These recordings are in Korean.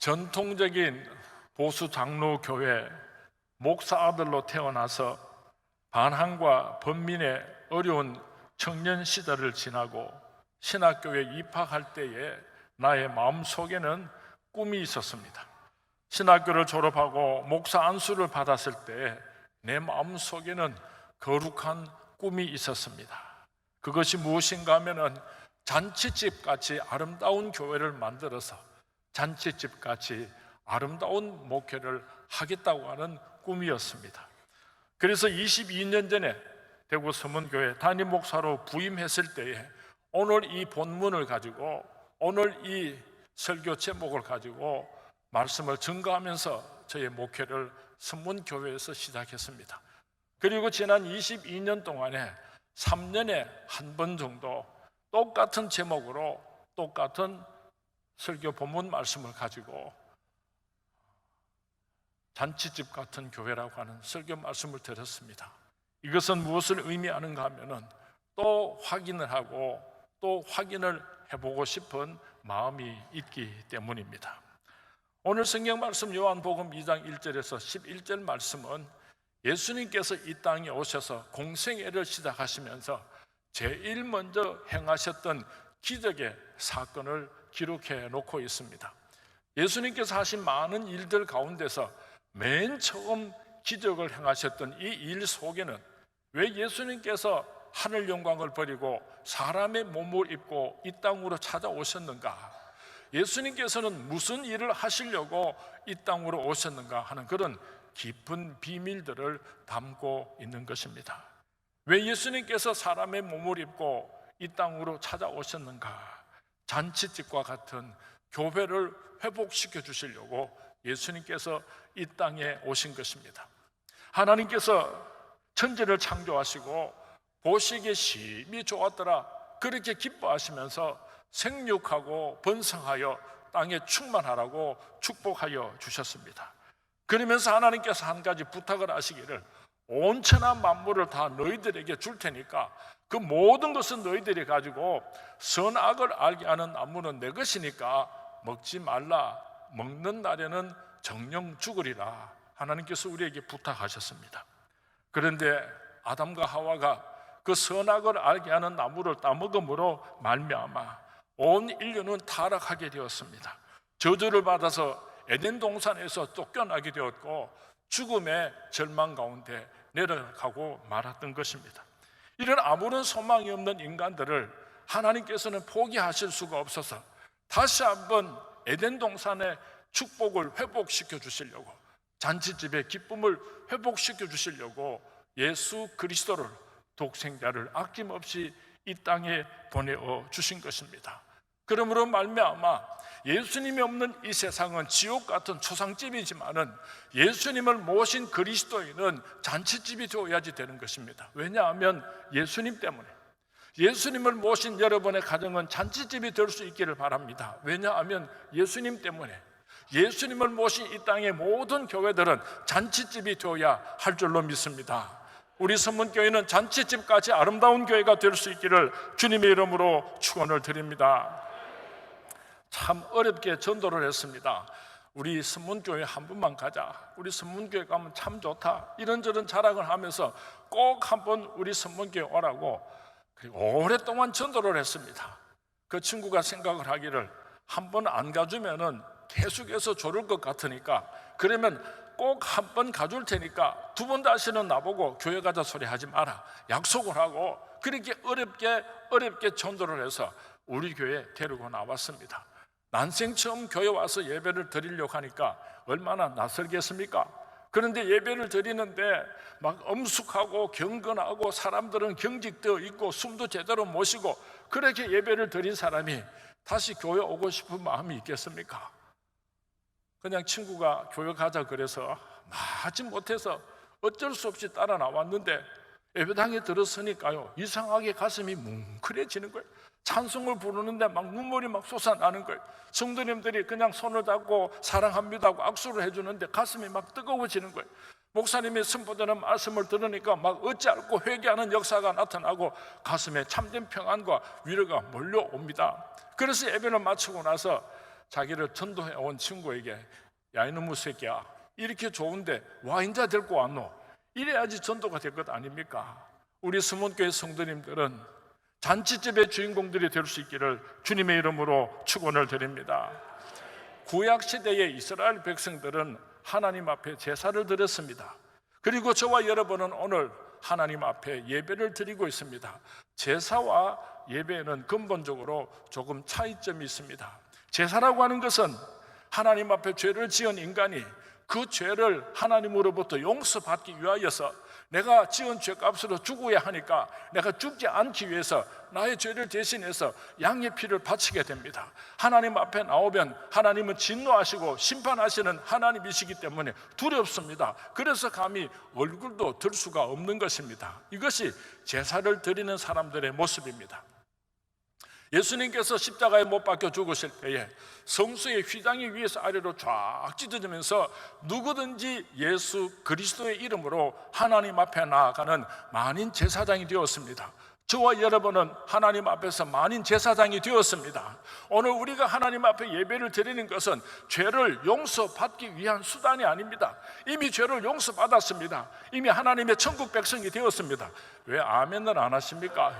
전통적인 보수 장로 교회 목사 아들로 태어나서 반항과 번민의 어려운 청년 시절을 지나고 신학교에 입학할 때에 나의 마음속에는 꿈이 있었습니다. 신학교를 졸업하고 목사 안수를 받았을 때 내 마음속에는 거룩한 꿈이 있었습니다. 그것이 무엇인가 하면은 잔치집 같이 아름다운 교회를 만들어서 잔치집 같이 아름다운 목회를 하겠다고 하는 꿈이었습니다. 그래서 22년 전에 대구 서문교회 담임 목사로 부임했을 때에 오늘 이 본문을 가지고 오늘 이 설교 제목을 가지고 말씀을 증거하면서 저의 목회를 서문교회에서 시작했습니다. 그리고 지난 22년 동안에 3년에 한 번 정도 똑같은 제목으로 똑같은 설교 본문 말씀을 가지고 잔치집 같은 교회라고 하는 설교 말씀을 드렸습니다. 이것은 무엇을 의미하는가 하면은 또 확인을 하고 또 확인을 해보고 싶은 마음이 있기 때문입니다. 오늘 성경 말씀 요한복음 2장 1절에서 11절 말씀은 예수님께서 이 땅에 오셔서 공생애를 시작하시면서 제일 먼저 행하셨던 기적의 사건을 기록해 놓고 있습니다. 예수님께서 하신 많은 일들 가운데서 맨 처음 기적을 행하셨던 이 일 속에는 왜 예수님께서 하늘 영광을 버리고 사람의 몸을 입고 이 땅으로 찾아오셨는가? 예수님께서는 무슨 일을 하시려고 이 땅으로 오셨는가 하는 그런 깊은 비밀들을 담고 있는 것입니다. 왜 예수님께서 사람의 몸을 입고 이 땅으로 찾아오셨는가? 잔치집과 같은 교회를 회복시켜 주시려고 예수님께서 이 땅에 오신 것입니다. 하나님께서 천지를 창조하시고 보시기에 심히 좋았더라 그렇게 기뻐하시면서 생육하고 번성하여 땅에 충만하라고 축복하여 주셨습니다. 그러면서 하나님께서 한 가지 부탁을 하시기를 온 천하 만물을 다 너희들에게 줄 테니까 그 모든 것은 너희들이 가지고 선악을 알게 하는 나무는 내 것이니까 먹지 말라. 먹는 날에는 정령 죽으리라. 하나님께서 우리에게 부탁하셨습니다. 그런데 아담과 하와가 그 선악을 알게 하는 나무를 따먹음으로 말미암아 온 인류는 타락하게 되었습니다. 저주를 받아서 에덴 동산에서 쫓겨나게 되었고 죽음의 절망 가운데 내려가고 말았던 것입니다. 이런 아무런 소망이 없는 인간들을 하나님께서는 포기하실 수가 없어서 다시 한번 에덴 동산의 축복을 회복시켜 주시려고 잔치집의 기쁨을 회복시켜 주시려고 예수 그리스도를 독생자를 아낌없이 이 땅에 보내어 주신 것입니다. 그러므로 말미암아 예수님이 없는 이 세상은 지옥 같은 초상집이지만은 예수님을 모신 그리스도인은 잔치집이 되어야지 되는 것입니다. 왜냐하면 예수님 때문에 예수님을 모신 여러분의 가정은 잔치집이 될 수 있기를 바랍니다. 왜냐하면 예수님 때문에 예수님을 모신 이 땅의 모든 교회들은 잔치집이 되어야 할 줄로 믿습니다. 우리 서문교회는 잔치집까지 아름다운 교회가 될 수 있기를 주님의 이름으로 축원을 드립니다. 참 어렵게 전도를 했습니다. 우리 서문교회 한 번만 가자. 우리 서문교회 가면 참 좋다. 이런저런 자랑을 하면서 꼭 한번 우리 서문교회 오라고 그리고 오랫동안 전도를 했습니다. 그 친구가 생각을 하기를 한 번 안 가주면은 계속해서 조를 것 같으니까 그러면 꼭 한 번 가줄 테니까 두 번 다시는 나보고 교회 가자 소리 하지 마라 약속을 하고 그렇게 어렵게 전도를 해서 우리 교회에 데리고 나왔습니다. 난생 처음 교회 와서 예배를 드리려고 하니까 얼마나 낯설겠습니까? 그런데 예배를 드리는데 막 엄숙하고 경건하고 사람들은 경직되어 있고 숨도 제대로 못 쉬고 그렇게 예배를 드린 사람이 다시 교회 오고 싶은 마음이 있겠습니까? 그냥 친구가 교회 가자 그래서 마지 못해서 어쩔 수 없이 따라 나왔는데 예배당에 들어서니까요 이상하게 가슴이 뭉클해지는 거예요. 찬송을 부르는데 막 눈물이 막 솟아나는 거예요. 성도님들이 그냥 손을 잡고 사랑합니다 하고 악수를 해주는데 가슴이 막 뜨거워지는 거예요. 목사님이 선포되는 말씀을 들으니까 막 어찌할꼬 회개하는 역사가 나타나고 가슴에 참된 평안과 위로가 몰려옵니다. 그래서 예배를 마치고 나서 자기를 전도해 온 친구에게 야 이놈의 새끼야, 이렇게 좋은데 와 인자 데리고 왔노? 이래야지 전도가 될 것 아닙니까? 우리 수문교회 성도님들은 잔치집의 주인공들이 될 수 있기를 주님의 이름으로 축원을 드립니다. 구약시대의 이스라엘 백성들은 하나님 앞에 제사를 드렸습니다. 그리고 저와 여러분은 오늘 하나님 앞에 예배를 드리고 있습니다. 제사와 예배는 근본적으로 조금 차이점이 있습니다. 제사라고 하는 것은 하나님 앞에 죄를 지은 인간이 그 죄를 하나님으로부터 용서받기 위하여서 내가 지은 죄값으로 죽어야 하니까 내가 죽지 않기 위해서 나의 죄를 대신해서 양의 피를 바치게 됩니다. 하나님 앞에 나오면 하나님은 진노하시고 심판하시는 하나님이시기 때문에 두렵습니다. 그래서 감히 얼굴도 들 수가 없는 것입니다. 이것이 제사를 드리는 사람들의 모습입니다. 예수님께서 십자가에 못 박혀 죽으실 때에 성수의 휘장이 위에서 아래로 쫙 찢어지면서 누구든지 예수 그리스도의 이름으로 하나님 앞에 나아가는 만인 제사장이 되었습니다. 저와 여러분은 하나님 앞에서 만인 제사장이 되었습니다. 오늘 우리가 하나님 앞에 예배를 드리는 것은 죄를 용서받기 위한 수단이 아닙니다. 이미 죄를 용서받았습니다. 이미 하나님의 천국 백성이 되었습니다. 왜 아멘을 안 하십니까?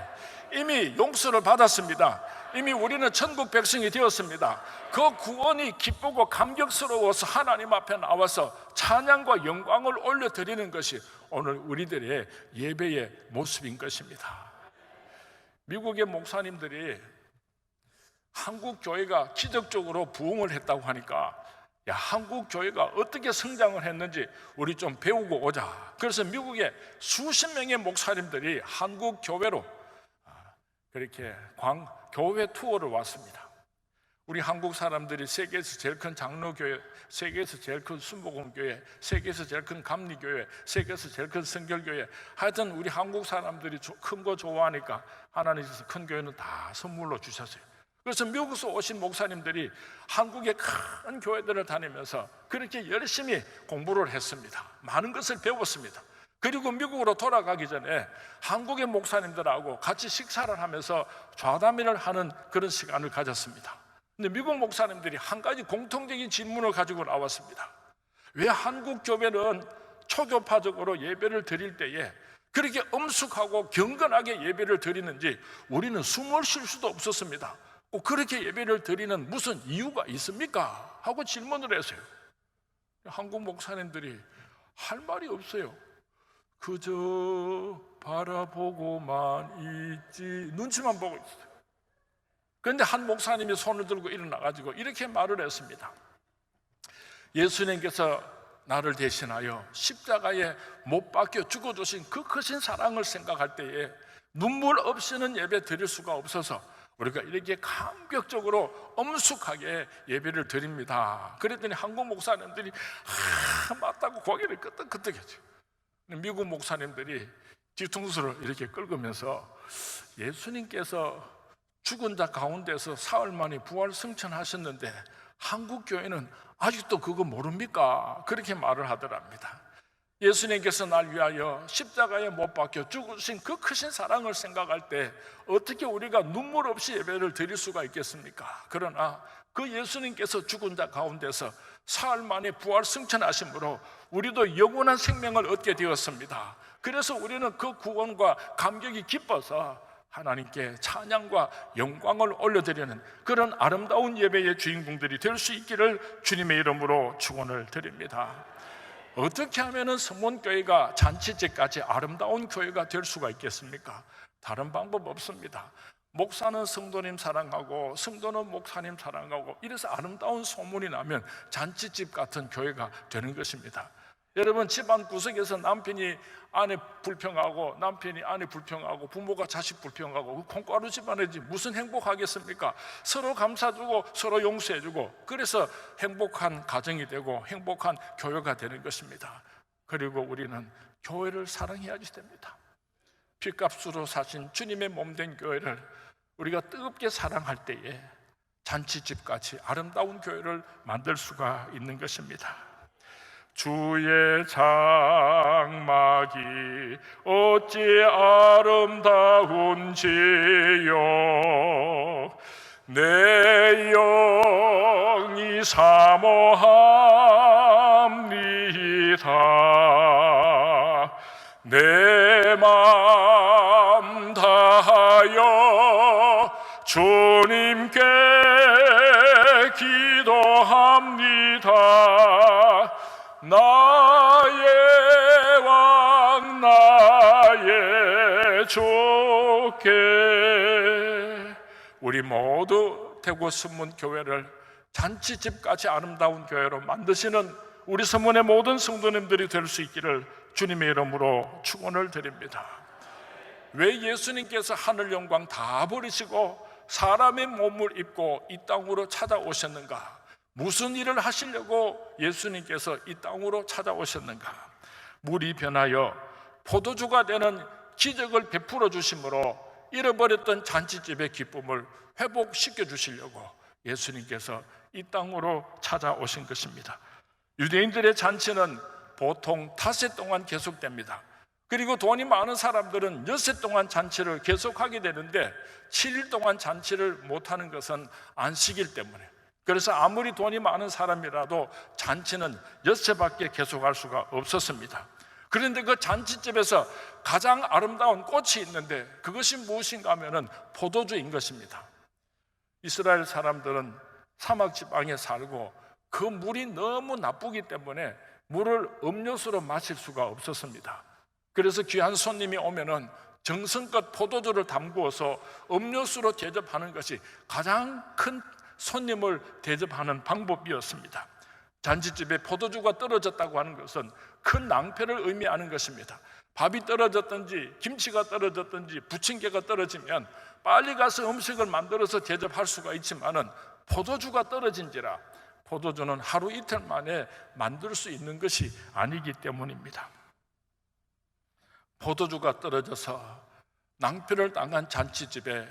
이미 용서를 받았습니다. 이미 우리는 천국 백성이 되었습니다. 그 구원이 기쁘고 감격스러워서 하나님 앞에 나와서 찬양과 영광을 올려드리는 것이 오늘 우리들의 예배의 모습인 것입니다. 미국의 목사님들이 한국 교회가 기적적으로 부흥을 했다고 하니까 야, 한국 교회가 어떻게 성장을 했는지 우리 좀 배우고 오자. 그래서 미국의 수십 명의 목사님들이 한국 교회로 그렇게 교회 투어를 왔습니다. 우리 한국 사람들이 세계에서 제일 큰 장로교회, 세계에서 제일 큰 순복음교회, 세계에서 제일 큰 감리교회, 세계에서 제일 큰 성결교회, 하여튼 우리 한국 사람들이 큰 거 좋아하니까 하나님께서 큰 교회는 다 선물로 주셨어요. 그래서 미국에서 오신 목사님들이 한국의 큰 교회들을 다니면서 그렇게 열심히 공부를 했습니다. 많은 것을 배웠습니다. 그리고 미국으로 돌아가기 전에 한국의 목사님들하고 같이 식사를 하면서 좌담회를 하는 그런 시간을 가졌습니다. 근데 미국 목사님들이 한 가지 공통적인 질문을 가지고 나왔습니다. 왜 한국 교회는 초교파적으로 예배를 드릴 때에 그렇게 엄숙하고 경건하게 예배를 드리는지 우리는 숨을 쉴 수도 없었습니다. 꼭 그렇게 예배를 드리는 무슨 이유가 있습니까? 하고 질문을 했어요. 한국 목사님들이 할 말이 없어요. 그저 바라보고만 있지, 눈치만 보고 있어요. 그런데 한 목사님이 손을 들고 일어나가지고 이렇게 말을 했습니다. 예수님께서 나를 대신하여 십자가에 못 박혀 죽어주신 그 크신 사랑을 생각할 때에 눈물 없이는 예배 드릴 수가 없어서 우리가 이렇게 감격적으로 엄숙하게 예배를 드립니다. 그랬더니 한국 목사님들이 맞다고 고개를 끄덕끄덕했죠. 미국 목사님들이 뒤통수를 이렇게 긁으면서 예수님께서 죽은 자 가운데서 사흘 만에 부활 승천하셨는데 한국 교회는 아직도 그거 모릅니까? 그렇게 말을 하더랍니다. 예수님께서 날 위하여 십자가에 못 박혀 죽으신 그 크신 사랑을 생각할 때 어떻게 우리가 눈물 없이 예배를 드릴 수가 있겠습니까? 그러나 그 예수님께서 죽은 자 가운데서 사흘 만에 부활 승천하심으로 우리도 영원한 생명을 얻게 되었습니다. 그래서 우리는 그 구원과 감격이 기뻐서 하나님께 찬양과 영광을 올려드리는 그런 아름다운 예배의 주인공들이 될 수 있기를 주님의 이름으로 축원을 드립니다. 어떻게 하면 성문교회가 잔치집까지 아름다운 교회가 될 수가 있겠습니까? 다른 방법 없습니다. 목사는 성도님 사랑하고 성도는 목사님 사랑하고 이래서 아름다운 소문이 나면 잔치집 같은 교회가 되는 것입니다. 여러분, 집안 구석에서 남편이 아내 불평하고 남편이 아내 불평하고 부모가 자식 불평하고 콩가루 집안이지 무슨 행복하겠습니까? 서로 감싸주고 서로 용서해주고 그래서 행복한 가정이 되고 행복한 교회가 되는 것입니다. 그리고 우리는 교회를 사랑해야지 됩니다. 핏값으로 사신 주님의 몸된 교회를 우리가 뜨겁게 사랑할 때에 잔치집같이 아름다운 교회를 만들 수가 있는 것입니다. 주의 장막이 어찌 아름다운지요 내 간절히 사모합니다. 내 마음 다하여 주님께 기도합니다. 나의 왕 나의 주께. 우리 모두 대구 선문교회를 잔치집같이 아름다운 교회로 만드시는 우리 선문의 모든 성도님들이 될 수 있기를 주님의 이름으로 축원을 드립니다. 왜 예수님께서 하늘 영광 다 버리시고 사람의 몸을 입고 이 땅으로 찾아오셨는가? 무슨 일을 하시려고 예수님께서 이 땅으로 찾아오셨는가? 물이 변하여 포도주가 되는 기적을 베풀어 주심으로 잃어버렸던 잔치집의 기쁨을 회복시켜 주시려고 예수님께서 이 땅으로 찾아오신 것입니다. 유대인들의 잔치는 보통 닷새 동안 계속됩니다. 그리고 돈이 많은 사람들은 엿새 동안 잔치를 계속하게 되는데 7일 동안 잔치를 못하는 것은 안식일 때문에, 그래서 아무리 돈이 많은 사람이라도 잔치는 엿새밖에 계속할 수가 없었습니다. 그런데 그 잔치집에서 가장 아름다운 꽃이 있는데 그것이 무엇인가 하면은 포도주인 것입니다. 이스라엘 사람들은 사막 지방에 살고 그 물이 너무 나쁘기 때문에 물을 음료수로 마실 수가 없었습니다. 그래서 귀한 손님이 오면은 정성껏 포도주를 담그어서 음료수로 대접하는 것이 가장 큰 손님을 대접하는 방법이었습니다. 잔치집에 포도주가 떨어졌다고 하는 것은 큰 낭패를 의미하는 것입니다. 밥이 떨어졌든지 김치가 떨어졌든지 부침개가 떨어지면 빨리 가서 음식을 만들어서 대접할 수가 있지만은 포도주가 떨어진지라 포도주는 하루 이틀 만에 만들 수 있는 것이 아니기 때문입니다. 포도주가 떨어져서 낭패를 당한 잔치집에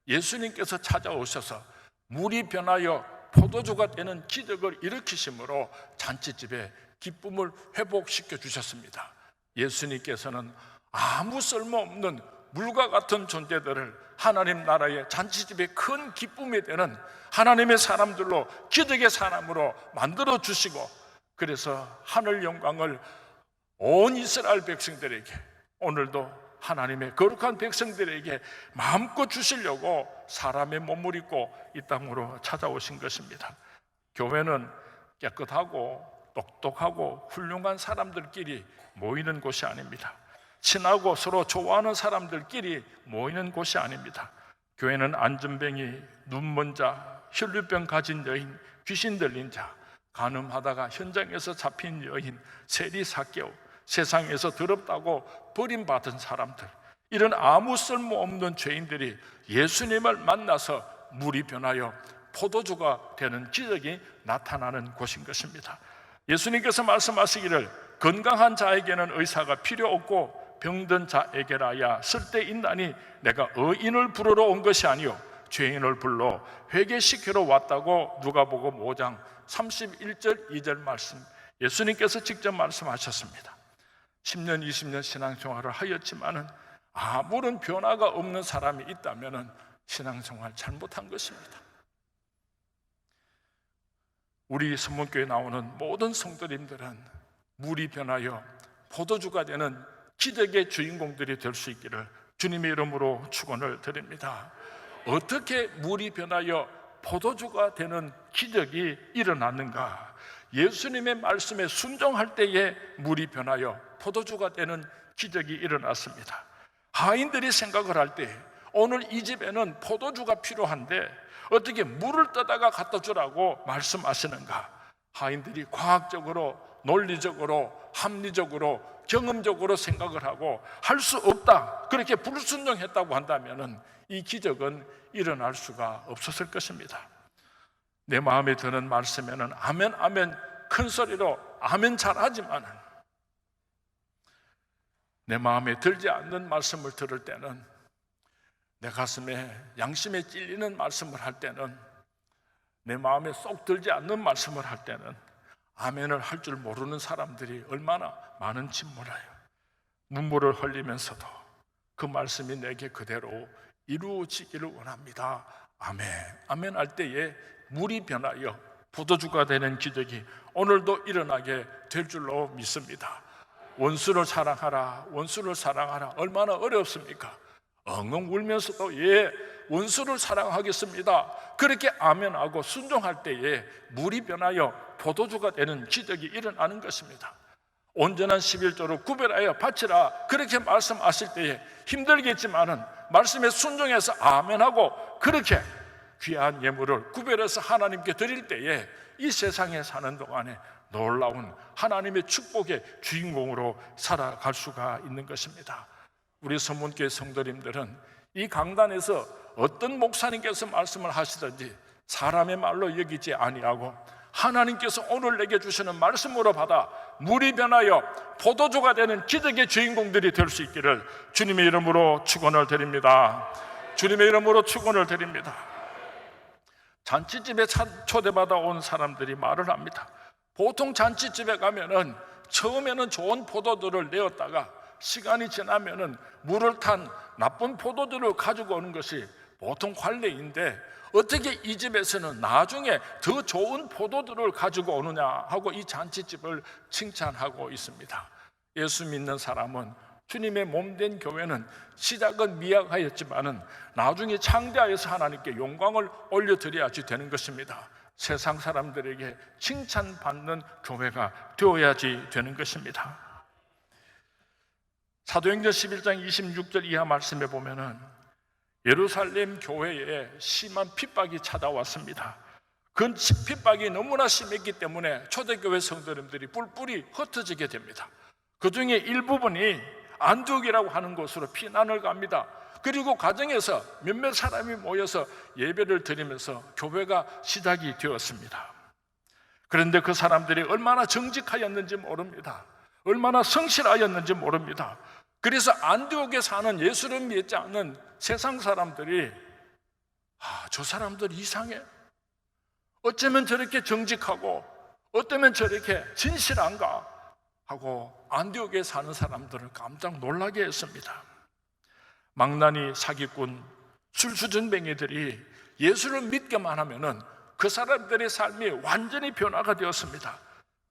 예수님께서 찾아오셔서 물이 변하여 포도주가 되는 기적을 일으키심으로 잔치집에 기쁨을 회복시켜 주셨습니다. 예수님께서는 아무 쓸모없는 물과 같은 존재들을 하나님 나라의 잔치집의 큰 기쁨이 되는 하나님의 사람들로, 기적의 사람으로 만들어 주시고, 그래서 하늘 영광을 온 이스라엘 백성들에게, 오늘도 하나님의 거룩한 백성들에게 마음껏 주시려고 사람의 몸을 입고 이 땅으로 찾아오신 것입니다. 교회는 깨끗하고 똑똑하고 훌륭한 사람들끼리 모이는 곳이 아닙니다. 친하고 서로 좋아하는 사람들끼리 모이는 곳이 아닙니다. 교회는 안전뱅이, 눈먼 자, 혈류병 가진 여인, 귀신 들린 자, 간음하다가 현장에서 잡힌 여인, 세리 사개오, 세상에서 더럽다고 버림받은 사람들, 이런 아무 쓸모없는 죄인들이 예수님을 만나서 물이 변하여 포도주가 되는 기적이 나타나는 곳인 것입니다. 예수님께서 말씀하시기를 건강한 자에게는 의사가 필요 없고 병든 자에게라야 쓸데있나니 내가 의인을 부르러 온 것이 아니요 죄인을 불러 회개시키러 왔다고 누가복음 5장 31절 2절 말씀, 예수님께서 직접 말씀하셨습니다. 10년 20년 신앙생활을 하였지만은 아무런 변화가 없는 사람이 있다면 신앙생활 잘못한 것입니다. 우리 선문교회에 나오는 모든 성도님들은 물이 변하여 포도주가 되는 기적의 주인공들이 될 수 있기를 주님의 이름으로 축원을 드립니다. 어떻게 물이 변하여 포도주가 되는 기적이 일어났는가? 예수님의 말씀에 순종할 때에 물이 변하여 포도주가 되는 기적이 일어났습니다. 하인들이 생각을 할 때 오늘 이 집에는 포도주가 필요한데 어떻게 물을 떠다가 갖다 주라고 말씀하시는가? 하인들이 과학적으로, 논리적으로, 합리적으로, 경험적으로 생각을 하고 할 수 없다, 그렇게 불순종했다고 한다면 이 기적은 일어날 수가 없었을 것입니다. 내 마음에 드는 말씀에는 아멘 아멘 큰 소리로 아멘 잘하지만 내 마음에 들지 않는 말씀을 들을 때는, 내 가슴에 양심에 찔리는 말씀을 할 때는, 내 마음에 쏙 들지 않는 말씀을 할 때는 아멘을 할 줄 모르는 사람들이 얼마나 많은지 몰라요. 눈물을 흘리면서도 그 말씀이 내게 그대로 이루어지기를 원합니다. 아멘. 아멘 할 때에 물이 변하여 포도주가 되는 기적이 오늘도 일어나게 될 줄로 믿습니다. 원수를 사랑하라, 원수를 사랑하라. 얼마나 어렵습니까? 엉엉 울면서도 원수를 사랑하겠습니다, 그렇게 아멘하고 순종할 때에 물이 변하여 포도주가 되는 기적이 일어나는 것입니다. 온전한 11조로 구별하여 바치라, 그렇게 말씀하실 때에 힘들겠지만은 말씀에 순종해서 아멘하고 그렇게 귀한 예물을 구별해서 하나님께 드릴 때에 이 세상에 사는 동안에 놀라운 하나님의 축복의 주인공으로 살아갈 수가 있는 것입니다. 우리 선문교회 성도님들은 이 강단에서 어떤 목사님께서 말씀을 하시든지 사람의 말로 여기지 아니하고 하나님께서 오늘 내게 주시는 말씀으로 받아 물이 변하여 포도주가 되는 기적의 주인공들이 될 수 있기를 주님의 이름으로 축원을 드립니다. 주님의 이름으로 축원을 드립니다. 잔치집에 초대받아 온 사람들이 말을 합니다. 보통 잔치집에 가면은 처음에는 좋은 포도들을 내었다가 시간이 지나면은 물을 탄 나쁜 포도들을 가지고 오는 것이 보통 관례인데, 어떻게 이 집에서는 나중에 더 좋은 포도들을 가지고 오느냐 하고 이 잔치집을 칭찬하고 있습니다. 예수 믿는 사람은, 주님의 몸된 교회는 시작은 미약하였지만은 나중에 창대하여서 하나님께 영광을 올려드려야지 되는 것입니다. 세상 사람들에게 칭찬받는 교회가 되어야지 되는 것입니다. 사도행전 11장 26절 이하 말씀에 보면은 예루살렘 교회에 심한 핍박이 찾아왔습니다. 그 핍박이 너무나 심했기 때문에 초대교회 성도님들이 뿔뿔이 흩어지게 됩니다. 그 중에 일부분이 안디옥이라고 하는 곳으로 피난을 갑니다. 그리고 가정에서 몇몇 사람이 모여서 예배를 드리면서 교회가 시작이 되었습니다. 그런데 그 사람들이 얼마나 정직하였는지 모릅니다. 얼마나 성실하였는지 모릅니다. 그래서 안디옥에 사는 예수를 믿지 않는 세상 사람들이 저 사람들 이상해, 어쩌면 저렇게 정직하고 어쩌면 저렇게 진실한가 하고 안디옥에 사는 사람들을 깜짝 놀라게 했습니다. 망나니, 사기꾼, 술수전뱅이들이 예수를 믿게만 하면은 그 사람들의 삶이 완전히 변화가 되었습니다.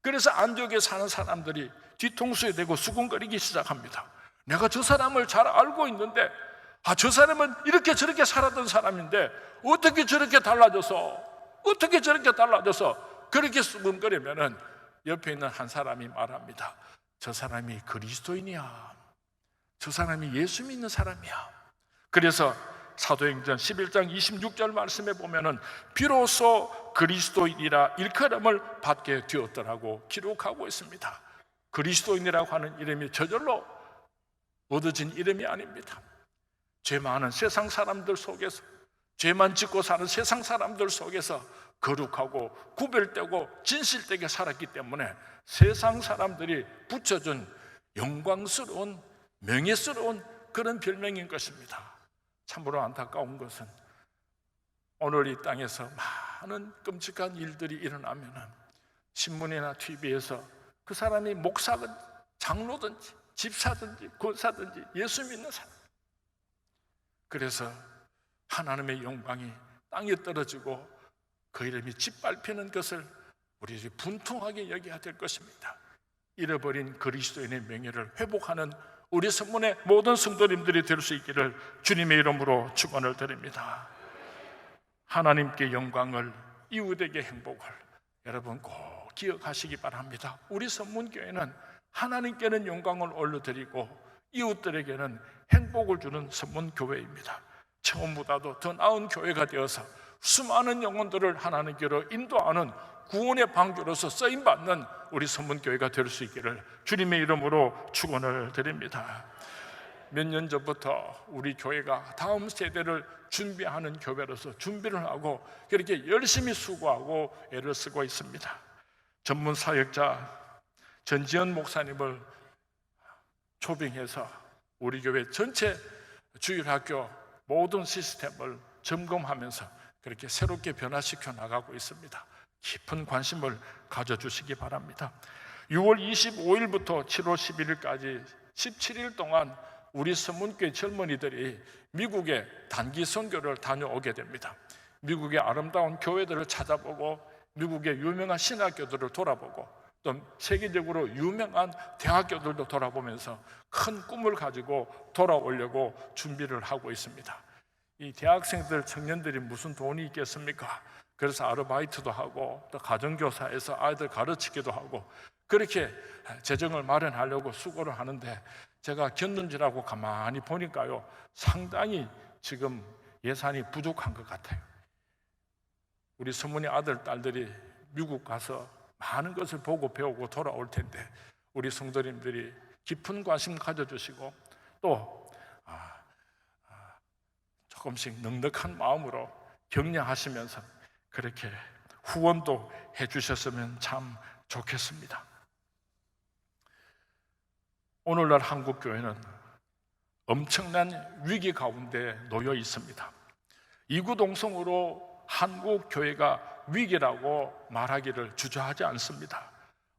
그래서 안디옥에 사는 사람들이 뒤통수에 대고 수군거리기 시작합니다. 내가 저 사람을 잘 알고 있는데 저 사람은 이렇게 저렇게 살았던 사람인데 어떻게 저렇게 달라져서 그렇게 수군거리면은 옆에 있는 한 사람이 말합니다. 저 사람이 그리스도인이야. 저 사람이 예수 믿는 사람이야. 그래서 사도행전 11장 26절 말씀에 보면은 비로소 그리스도인이라 일컬음을 받게 되었더라고 기록하고 있습니다. 그리스도인이라고 하는 이름이 저절로 얻어진 이름이 아닙니다. 죄 많은 세상 사람들 속에서, 죄만 짓고 사는 세상 사람들 속에서 거룩하고 구별되고 진실되게 살았기 때문에 세상 사람들이 붙여준 영광스러운 명예스러운 그런 별명인 것입니다. 참으로 안타까운 것은 오늘 이 땅에서 많은 끔찍한 일들이 일어나면 신문이나 TV에서 그 사람이 목사든 장로든지 집사든지 권사든지 예수 믿는 사람, 그래서 하나님의 영광이 땅에 떨어지고 그 이름이 짓밟히는 것을 우리 분통하게 여겨야 될 것입니다. 잃어버린 그리스도인의 명예를 회복하는 우리 성문의 모든 성도님들이 될 수 있기를 주님의 이름으로 축원을 드립니다. 하나님께 영광을, 이웃에게 행복을 여러분 꼭 기억하시기 바랍니다. 우리 성문교회는 하나님께는 영광을 올려드리고 이웃들에게는 행복을 주는 성문교회입니다. 처음보다도 더 나은 교회가 되어서 수많은 영혼들을 하나님께로 인도하는 구원의 방주로서 쓰임받는 우리 성문교회가 될 수 있기를 주님의 이름으로 축원을 드립니다. 몇 년 전부터 우리 교회가 다음 세대를 준비하는 교회로서 준비를 하고 그렇게 열심히 수고하고 애를 쓰고 있습니다. 전문 사역자 전지현 목사님을 초빙해서 우리 교회 전체 주일학교 모든 시스템을 점검하면서 그렇게 새롭게 변화시켜 나가고 있습니다. 깊은 관심을 가져주시기 바랍니다. 6월 25일부터 7월 11일까지 17일 동안 우리 성문교회 젊은이들이 미국에 단기 선교를 다녀오게 됩니다. 미국의 아름다운 교회들을 찾아보고 미국의 유명한 신학교들을 돌아보고 또 세계적으로 유명한 대학교들도 돌아보면서 큰 꿈을 가지고 돌아오려고 준비를 하고 있습니다. 이 대학생들, 청년들이 무슨 돈이 있겠습니까? 그래서 아르바이트도 하고 또 가정교사에서 아이들 가르치기도 하고 그렇게 재정을 마련하려고 수고를 하는데 제가 겼는지라고 가만히 보니까요, 상당히 지금 예산이 부족한 것 같아요. 우리 서문의 아들, 딸들이 미국 가서 많은 것을 보고 배우고 돌아올 텐데 우리 성도님들이 깊은 관심 가져주시고 또 조금씩 넉넉한 마음으로 격려하시면서 그렇게 후원도 해주셨으면 참 좋겠습니다. 오늘날 한국교회는 엄청난 위기 가운데 놓여 있습니다. 이구동성으로 한국교회가 위기라고 말하기를 주저하지 않습니다.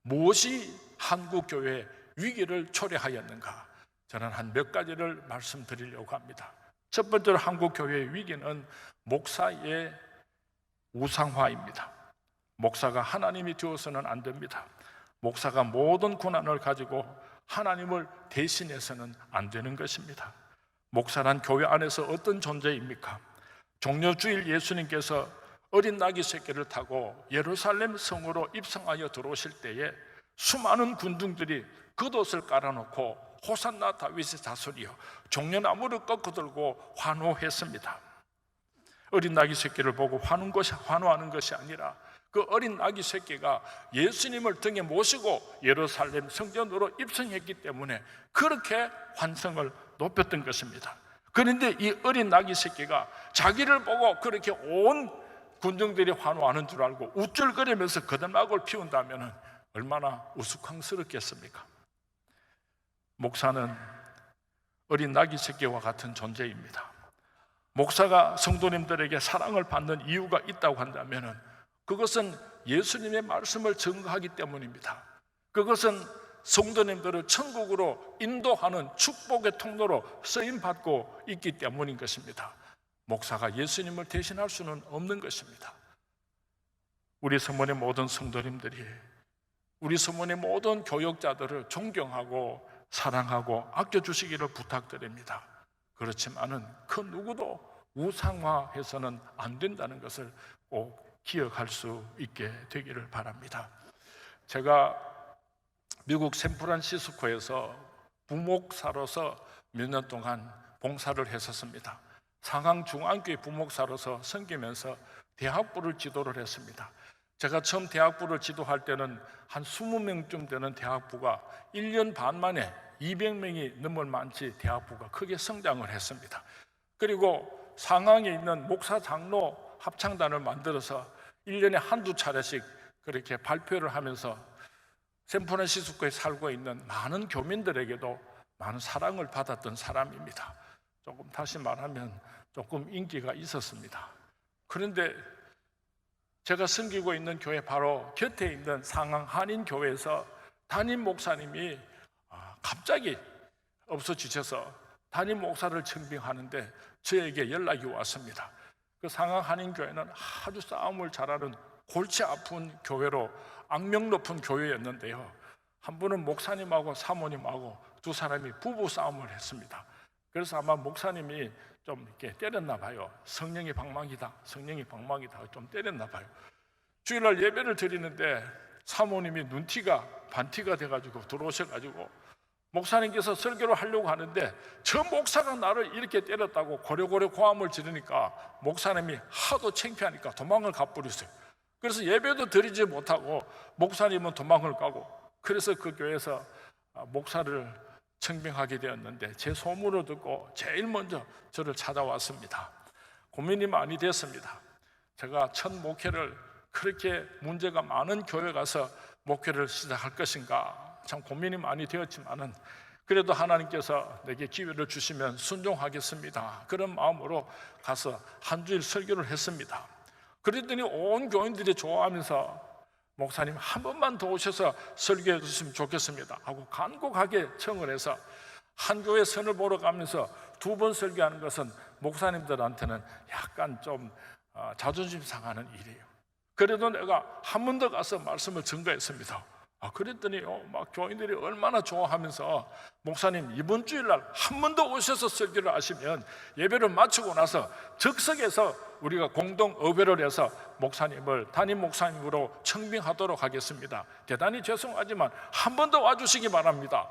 무엇이 한국교회의 위기를 초래하였는가? 저는 한 몇 가지를 말씀드리려고 합니다. 첫 번째로 한국교회의 위기는 목사의 우상화입니다. 목사가 하나님이 되어서는 안 됩니다. 목사가 모든 권한을 가지고 하나님을 대신해서는 안 되는 것입니다. 목사란 교회 안에서 어떤 존재입니까? 종려주일 예수님께서 어린 나귀 새끼를 타고 예루살렘 성으로 입성하여 들어오실 때에 수많은 군중들이 겉옷을 깔아놓고 호산나 다윗의 자손이여 종려나무를 꺾어 들고 환호했습니다. 어린 나귀 새끼를 보고 환호하는 것이 아니라 그 어린 나귀 새끼가 예수님을 등에 모시고 예루살렘 성전으로 입성했기 때문에 그렇게 환성을 높였던 것입니다. 그런데 이 어린 나귀 새끼가 자기를 보고 그렇게 온 군중들이 환호하는 줄 알고 우쭐거리면서 거듭막을 피운다면 얼마나 우스꽝스럽겠습니까? 목사는 어린 나귀 새끼와 같은 존재입니다. 목사가 성도님들에게 사랑을 받는 이유가 있다고 한다면 그것은 예수님의 말씀을 증거하기 때문입니다. 그것은 성도님들을 천국으로 인도하는 축복의 통로로 쓰임받고 있기 때문인 것입니다. 목사가 예수님을 대신할 수는 없는 것입니다. 우리 서문의 모든 성도님들이 우리 서문의 모든 교역자들을 존경하고 사랑하고 아껴주시기를 부탁드립니다. 그렇지만은 그 누구도 우상화해서는 안 된다는 것을 꼭 기억할 수 있게 되기를 바랍니다. 제가 미국 샌프란시스코에서 부목사로서 몇 년 동안 봉사를 했었습니다. 상황중앙교회 부목사로서 섬기면서 대학부를 지도를 했습니다. 제가 처음 대학부를 지도할 때는 한 20명쯤 되는 대학부가 1년 반 만에 200명이 넘을 만치 대학부가 크게 성장을 했습니다. 그리고 상황에 있는 목사 장로 합창단을 만들어서 1년에 한두 차례씩 그렇게 발표를 하면서 샌프란시스코에 살고 있는 많은 교민들에게도 많은 사랑을 받았던 사람입니다. 조금 다시 말하면 조금 인기가 있었습니다. 그런데 제가 섬기고 있는 교회 바로 곁에 있는 상황 한인교회에서 담임 목사님이 갑자기 없어지셔서 담임 목사를 청빙하는데 저에게 연락이 왔습니다. 그 상황 한인교회는 아주 싸움을 잘하는 골치 아픈 교회로 악명 높은 교회였는데요, 한 번은 목사님하고 사모님하고 두 사람이 부부 싸움을 했습니다. 그래서 아마 목사님이 좀 이렇게 때렸나 봐요. 성령의 방망이다, 성령의 방망이다, 좀 때렸나 봐요. 주일날 예배를 드리는데 사모님이 눈티가 반티가 돼가지고 들어오셔가지고 목사님께서 설교를 하려고 하는데 저 목사가 나를 이렇게 때렸다고 고래고래 고함을 지르니까 목사님이 하도 창피하니까 도망을 가버렸어요. 그래서 예배도 드리지 못하고 목사님은 도망을 가고, 그래서 그 교회에서 목사를 청빙하게 되었는데 제 소문을 듣고 제일 먼저 저를 찾아왔습니다. 고민이 많이 됐습니다. 제가 첫 목회를 그렇게 문제가 많은 교회 가서 목회를 시작할 것인가 참 고민이 많이 되었지만은 그래도 하나님께서 내게 기회를 주시면 순종하겠습니다, 그런 마음으로 가서 한 주일 설교를 했습니다. 그랬더니 온 교인들이 좋아하면서 목사님 한 번만 더 오셔서 설교해 주시면 좋겠습니다 하고 간곡하게 청을 해서 한 교회 선을 보러 가면서 두 번 설교하는 것은 목사님들한테는 약간 좀 자존심 상하는 일이에요. 그래도 내가 한 번 더 가서 말씀을 증거했습니다. 그랬더니요, 막 교인들이 얼마나 좋아하면서, 목사님 이번 주일날 한 번 더 오셔서 설교를 하시면 예배를 마치고 나서 즉석에서 우리가 공동 의회를 해서 목사님을 담임 목사님으로 청빙하도록 하겠습니다. 대단히 죄송하지만 한 번 더 와주시기 바랍니다.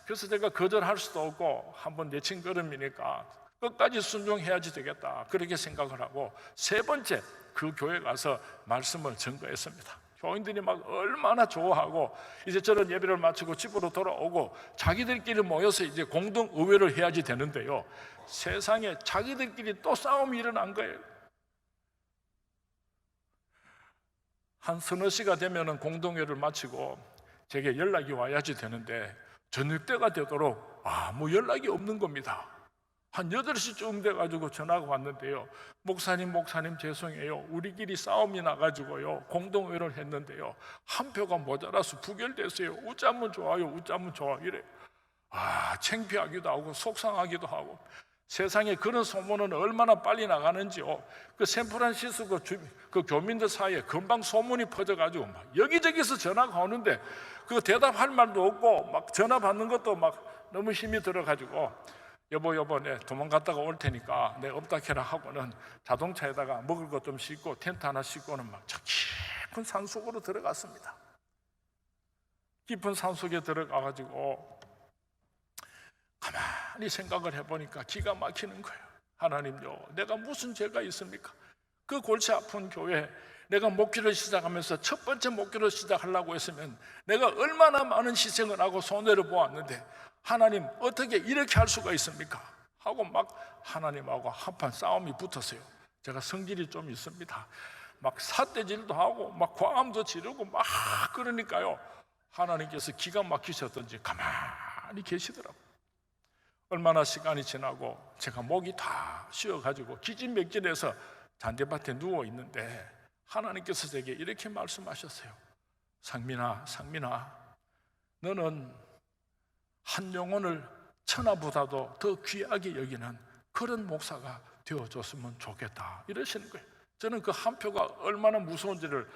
그래서 제가 거절할 수도 없고, 한 번 내친 걸음이니까 끝까지 순종해야지 되겠다, 그렇게 생각을 하고 세 번째 그 교회 가서 말씀을 증거했습니다. 교인들이 막 얼마나 좋아하고, 이제 저런 예배를 마치고 집으로 돌아오고 자기들끼리 모여서 이제 공동 의회를 해야지 되는데요, 세상에 자기들끼리 또 싸움이 일어난 거예요. 한 서너 시가 되면은 공동회를 마치고 제게 연락이 와야지 되는데, 저녁 때가 되도록 아무 연락이 없는 겁니다. 한 8시쯤 돼가지고 전화가 왔는데요, 목사님 죄송해요, 우리끼리 싸움이 나가지고요 공동회를 했는데요 한 표가 모자라서 부결됐어요. 웃자면 좋아요, 웃자면 좋아, 이래. 창피하기도 하고 속상하기도 하고. 세상에 그런 소문은 얼마나 빨리 나가는지요. 그 샌프란시스코 그 교민들 사이에 금방 소문이 퍼져가지고 막 여기저기서 전화가 오는데 그 대답할 말도 없고, 막 전화 받는 것도 막 너무 힘이 들어가지고, 여보 내 도망갔다가 올 테니까 내 없다 캐라 하고는 자동차에다가 먹을 것 좀 싣고 텐트 하나 싣고는 막 저 깊은 산속으로 들어갔습니다. 깊은 산속에 들어가가지고 가만히 생각을 해보니까 기가 막히는 거예요. 하나님요, 내가 무슨 죄가 있습니까? 그 골치 아픈 교회, 내가 목회를 시작하면서 첫 번째 목회를 시작하려고 했으면 내가 얼마나 많은 희생을 하고 손해를 보았는데, 하나님 어떻게 이렇게 할 수가 있습니까? 하고 막 하나님하고 한판 싸움이 붙었어요. 제가 성질이 좀 있습니다. 막 삿대질도 하고 막 과음도 지르고 막 그러니까요, 하나님께서 기가 막히셨던지 가만히 계시더라고요. 얼마나 시간이 지나고 제가 목이 다 쉬어가지고 기진맥진해서 잔디밭에 누워 있는데 하나님께서 제게 이렇게 말씀하셨어요. 상민아, 너는 한 영혼을 천하보다도 더 귀하게 여기는 그런 목사가 되어줬으면 좋겠다, 이러시는 거예요. 저는 그 한 표가 얼마나 무서운지를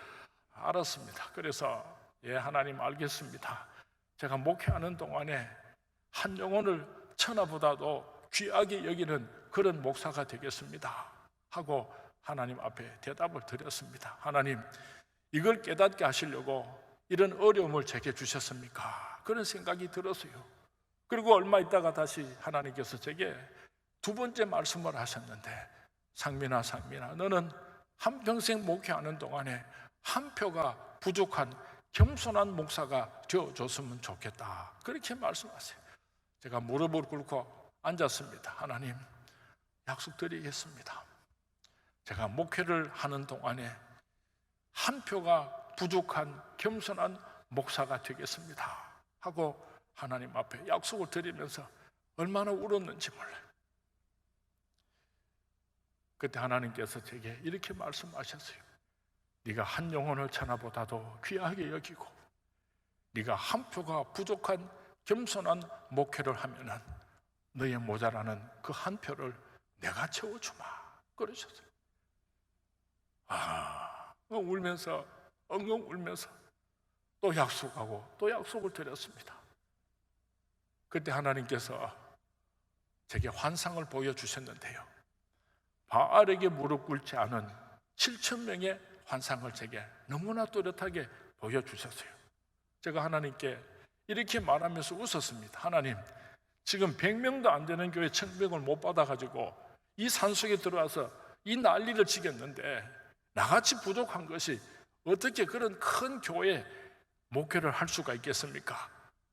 알았습니다. 그래서 하나님 알겠습니다. 제가 목회하는 동안에 한 영혼을 천하보다도 귀하게 여기는 그런 목사가 되겠습니다 하고 하나님 앞에 대답을 드렸습니다. 하나님, 이걸 깨닫게 하시려고 이런 어려움을 제게 주셨습니까? 그런 생각이 들었어요. 그리고 얼마 있다가 다시 하나님께서 제게 두 번째 말씀을 하셨는데, 상민아, 너는 한평생 목회하는 동안에 한 표가 부족한 겸손한 목사가 되어줬으면 좋겠다, 그렇게 말씀하세요. 제가 무릎을 꿇고 앉았습니다. 하나님, 약속드리겠습니다. 제가 목회를 하는 동안에 한 표가 부족한 겸손한 목사가 되겠습니다 하고 하나님 앞에 약속을 드리면서 얼마나 울었는지 몰라요. 그때 하나님께서 제게 이렇게 말씀하셨어요. 네가 한 영혼을 천하보다도 귀하게 여기고 네가 한 표가 부족한 겸손한 목회를 하면은 너의 모자라는 그 한 표를 내가 채워주마, 그러셨어요. 울면서 엉엉 울면서 또 약속하고 또 약속을 드렸습니다. 그때 하나님께서 제게 환상을 보여주셨는데요, 바알에게 무릎 꿇지 않은 7,000명의 환상을 제게 너무나 또렷하게 보여주셨어요. 제가 하나님께 이렇게 말하면서 웃었습니다. 하나님, 지금 100명도 안 되는 교회 청빙을 못 받아가지고 이 산속에 들어와서 이 난리를 치겠는데 나같이 부족한 것이 어떻게 그런 큰 교회 목회를 할 수가 있겠습니까?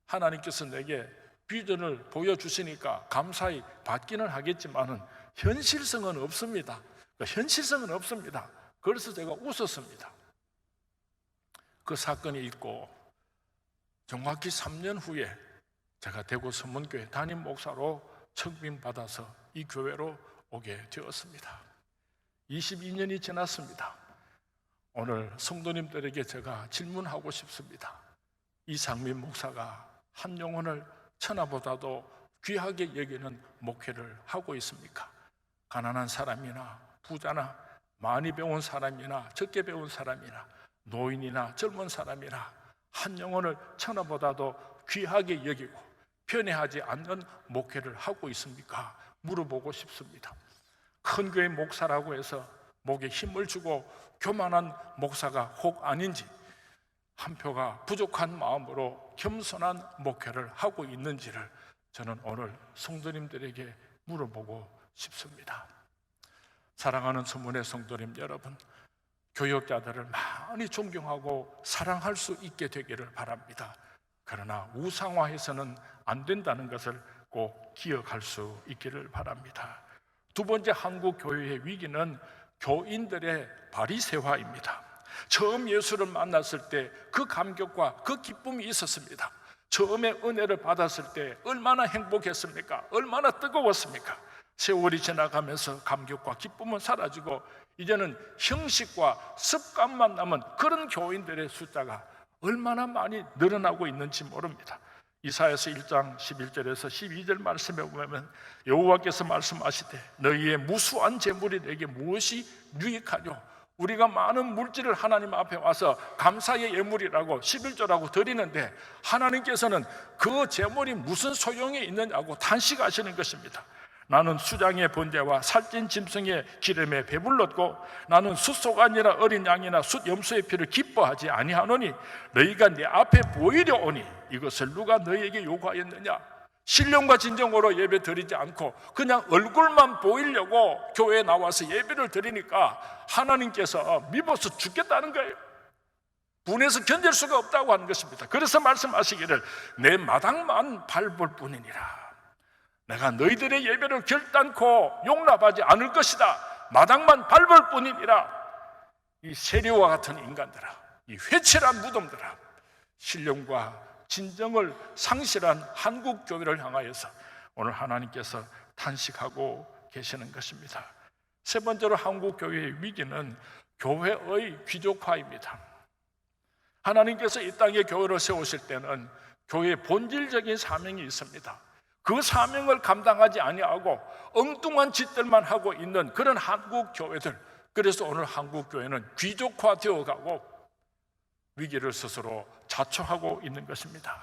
하나님께서 내게 비전을 보여주시니까 감사히 받기는 하겠지만은 현실성은 없습니다. 현실성은 없습니다. 그래서 제가 웃었습니다. 그 사건이 있고 정확히 3년 후에 제가 대구 서문교회 담임 목사로 청빙받아서 이 교회로 오게 되었습니다. 22년이 지났습니다. 오늘 성도님들에게 제가 질문하고 싶습니다. 이상민 목사가 한 영혼을 천하보다도 귀하게 여기는 목회를 하고 있습니까? 가난한 사람이나 부자나 많이 배운 사람이나 적게 배운 사람이나 노인이나 젊은 사람이나 한 영혼을 천하보다도 귀하게 여기고 편애하지 않는 목회를 하고 있습니까? 물어보고 싶습니다. 큰 교회 목사라고 해서 목에 힘을 주고 교만한 목사가 혹 아닌지, 한 표가 부족한 마음으로 겸손한 목회를 하고 있는지를 저는 오늘 성도님들에게 물어보고 싶습니다. 사랑하는 서문의 성도님 여러분, 교역자들을 많이 존경하고 사랑할 수 있게 되기를 바랍니다. 그러나 우상화해서는 안 된다는 것을 꼭 기억할 수 있기를 바랍니다. 두 번째 한국 교회의 위기는 교인들의 바리새화입니다. 처음 예수를 만났을 때 그 감격과 그 기쁨이 있었습니다. 처음에 은혜를 받았을 때 얼마나 행복했습니까? 얼마나 뜨거웠습니까? 세월이 지나가면서 감격과 기쁨은 사라지고 이제는 형식과 습관만 남은 그런 교인들의 숫자가 얼마나 많이 늘어나고 있는지 모릅니다. 이사야서 1장 11절에서 12절 말씀에 보면 여호와께서 말씀하시되 너희의 무수한 재물이 내게 무엇이 유익하뇨? 우리가 많은 물질을 하나님 앞에 와서 감사의 예물이라고 11조라고 드리는데 하나님께서는 그 재물이 무슨 소용이 있느냐고 탄식하시는 것입니다. 나는 수장의 번제와 살찐 짐승의 기름에 배불렀고 나는 숫소가 아니라 어린 양이나 숫 염소의 피를 기뻐하지 아니하노니 너희가 내 앞에 보이려 오니 이것을 누가 너희에게 요구하였느냐? 신령과 진정으로 예배 드리지 않고 그냥 얼굴만 보이려고 교회에 나와서 예배를 드리니까 하나님께서 미워서 죽겠다는 거예요. 분해서 견딜 수가 없다고 하는 것입니다. 그래서 말씀하시기를 내 마당만 밟을 뿐이니라. 내가 너희들의 예배를 결단코 용납하지 않을 것이다. 마당만 밟을 뿐이니라. 이 세리와 같은 인간들아, 이 회칠한 무덤들아, 신령과 진정을 상실한 한국 교회를 향하여서 오늘 하나님께서 탄식하고 계시는 것입니다. 세 번째로 한국 교회의 위기는 교회의 귀족화입니다. 하나님께서 이 땅에 교회를 세우실 때는 교회의 본질적인 사명이 있습니다. 그 사명을 감당하지 아니하고 엉뚱한 짓들만 하고 있는 그런 한국 교회들, 그래서 오늘 한국 교회는 귀족화되어 가고 위기를 스스로 자초하고 있는 것입니다.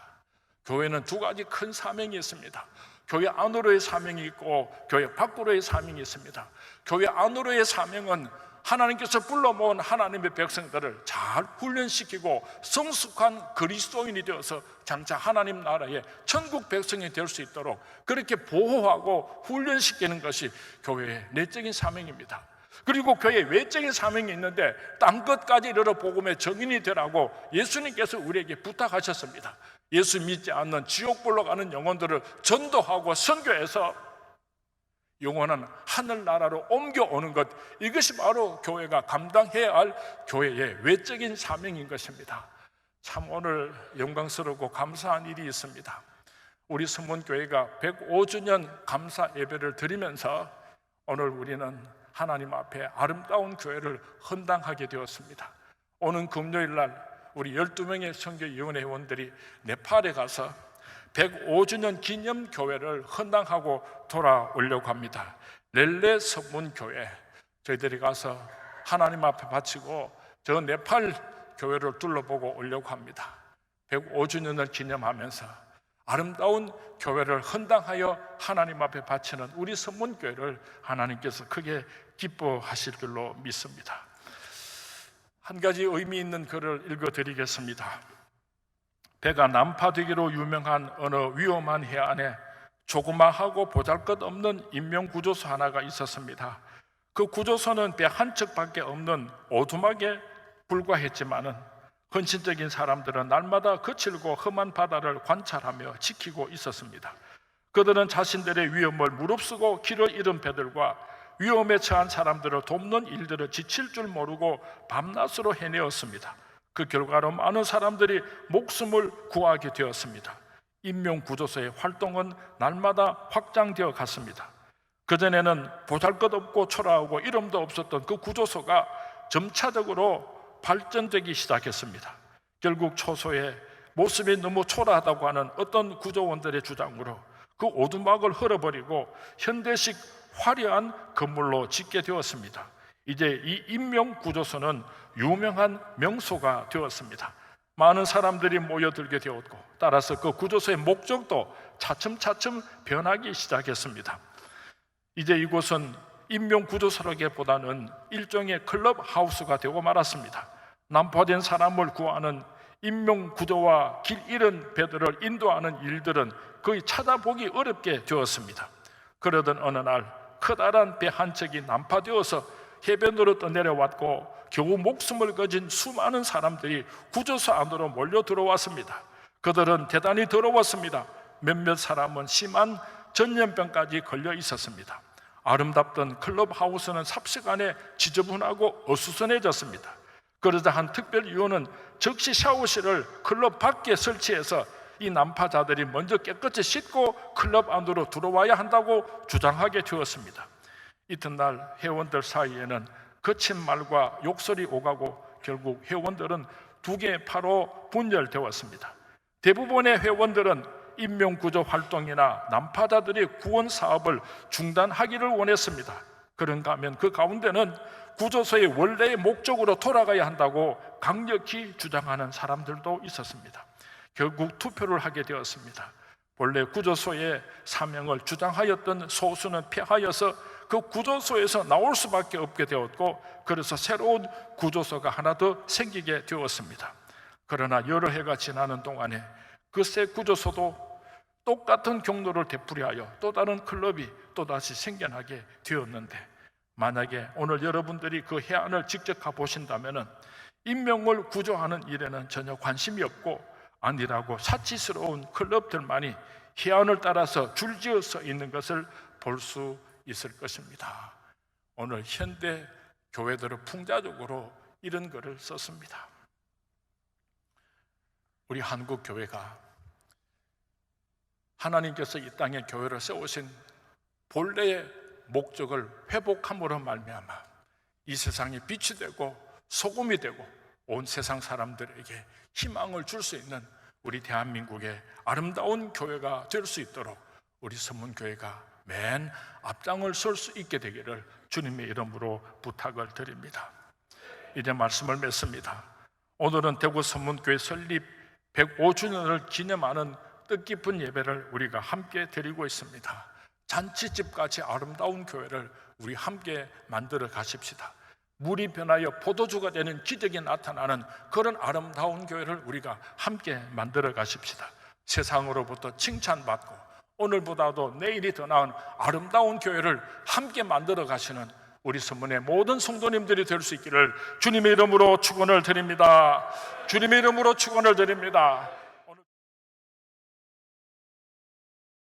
교회는 두 가지 큰 사명이 있습니다. 교회 안으로의 사명이 있고 교회 밖으로의 사명이 있습니다. 교회 안으로의 사명은 하나님께서 불러 모은 하나님의 백성들을 잘 훈련시키고 성숙한 그리스도인이 되어서 장차 하나님 나라의 천국 백성이 될 수 있도록 그렇게 보호하고 훈련시키는 것이 교회의 내적인 사명입니다. 그리고 교회의 외적인 사명이 있는데 딴 것까지 이르러 복음의 증인이 되라고 예수님께서 우리에게 부탁하셨습니다. 예수 믿지 않는 지옥불로 가는 영혼들을 전도하고 선교해서 영원한 하늘나라로 옮겨오는 것, 이것이 바로 교회가 감당해야 할 교회의 외적인 사명인 것입니다. 참 오늘 영광스럽고 감사한 일이 있습니다. 우리 서문교회가 105주년 감사 예배를 드리면서 오늘 우리는 하나님 앞에 아름다운 교회를 헌당하게 되었습니다. 오는 금요일 날 우리 12명의 선교위원회 회원들이 네팔에 가서 105주년 기념 교회를 헌당하고 돌아오려고 합니다. 렐레 서문교회 저희들이 가서 하나님 앞에 바치고 저 네팔 교회를 둘러보고 오려고 합니다. 105주년을 기념하면서 아름다운 교회를 헌당하여 하나님 앞에 바치는 우리 서문교회를 하나님께서 크게 기뻐하실 줄로 믿습니다. 한 가지 의미 있는 글을 읽어드리겠습니다. 배가 난파되기로 유명한 어느 위험한 해안에 조그마하고 보잘것없는 인명구조소 하나가 있었습니다. 그 구조소는 배 한 척밖에 없는 오두막에 불과했지만은 헌신적인 사람들은 날마다 거칠고 험한 바다를 관찰하며 지키고 있었습니다. 그들은 자신들의 위험을 무릅쓰고 길을 잃은 배들과 위험에 처한 사람들을 돕는 일들을 지칠 줄 모르고 밤낮으로 해내었습니다. 그 결과로 많은 사람들이 목숨을 구하게 되었습니다. 인명구조소의 활동은 날마다 확장되어 갔습니다. 그전에는 보잘것없고 초라하고 이름도 없었던 그 구조소가 점차적으로 발전되기 시작했습니다. 결국 초소의 모습이 너무 초라하다고 하는 어떤 구조원들의 주장으로 그 오두막을 헐어버리고 현대식 화려한 건물로 짓게 되었습니다. 이제 이 인명구조소는 유명한 명소가 되었습니다. 많은 사람들이 모여들게 되었고, 따라서 그 구조소의 목적도 차츰차츰 변하기 시작했습니다. 이제 이곳은 인명구조소라기보다는 일종의 클럽하우스가 되고 말았습니다. 난파된 사람을 구하는 인명구조와 길 잃은 배들을 인도하는 일들은 거의 찾아보기 어렵게 되었습니다. 그러던 어느 날 커다란 배 한 척이 난파되어서 해변으로 떠내려왔고, 겨우 목숨을 거진 수많은 사람들이 구조소 안으로 몰려 들어왔습니다. 그들은 대단히 더러웠습니다. 몇몇 사람은 심한 전염병까지 걸려 있었습니다. 아름답던 클럽하우스는 삽시간에 지저분하고 어수선해졌습니다. 그러자 한 특별위원은 즉시 샤워실을 클럽 밖에 설치해서 이 난파자들이 먼저 깨끗이 씻고 클럽 안으로 들어와야 한다고 주장하게 되었습니다. 이튿날 회원들 사이에는 거친 말과 욕설이 오가고 결국 회원들은 두 개의 파로 분열되었습니다. 대부분의 회원들은 인명구조 활동이나 난파자들의 구원 사업을 중단하기를 원했습니다. 그런가 하면 그 가운데는 구조소의 원래의 목적으로 돌아가야 한다고 강력히 주장하는 사람들도 있었습니다. 결국 투표를 하게 되었습니다. 본래 구조소의 사명을 주장하였던 소수는 패하여서 그 구조소에서 나올 수밖에 없게 되었고, 그래서 새로운 구조소가 하나 더 생기게 되었습니다. 그러나 여러 해가 지나는 동안에 그 새 구조소도 똑같은 경로를 되풀이하여 또 다른 클럽이 또다시 생겨나게 되었는데, 만약에 오늘 여러분들이 그 해안을 직접 가보신다면 인명을 구조하는 일에는 전혀 관심이 없고, 아니라고 사치스러운 클럽들만이 해안을 따라서 줄지어 서 있는 것을 볼 수 있을 것입니다. 오늘 현대 교회들은 풍자적으로 이런 글을 썼습니다. 우리 한국 교회가 하나님께서 이 땅에 교회를 세우신 본래의 목적을 회복함으로 말미암아 이 세상에 빛이 되고 소금이 되고 온 세상 사람들에게 희망을 줄 수 있는 우리 대한민국의 아름다운 교회가 될 수 있도록 우리 선문교회가 맨 앞장을 설 수 있게 되기를 주님의 이름으로 부탁을 드립니다. 이제 말씀을 맺습니다. 오늘은 대구 선문교회 설립 105주년을 기념하는 뜻깊은 예배를 우리가 함께 드리고 있습니다. 잔치집같이 아름다운 교회를 우리 함께 만들어 가십시다. 물이 변하여 포도주가 되는 기적이 나타나는 그런 아름다운 교회를 우리가 함께 만들어 가십시다. 세상으로부터 칭찬받고 오늘보다도 내일이 더 나은 아름다운 교회를 함께 만들어 가시는 우리 선문의 모든 성도님들이 될 수 있기를 주님의 이름으로 축원을 드립니다. 주님의 이름으로 축원을 드립니다.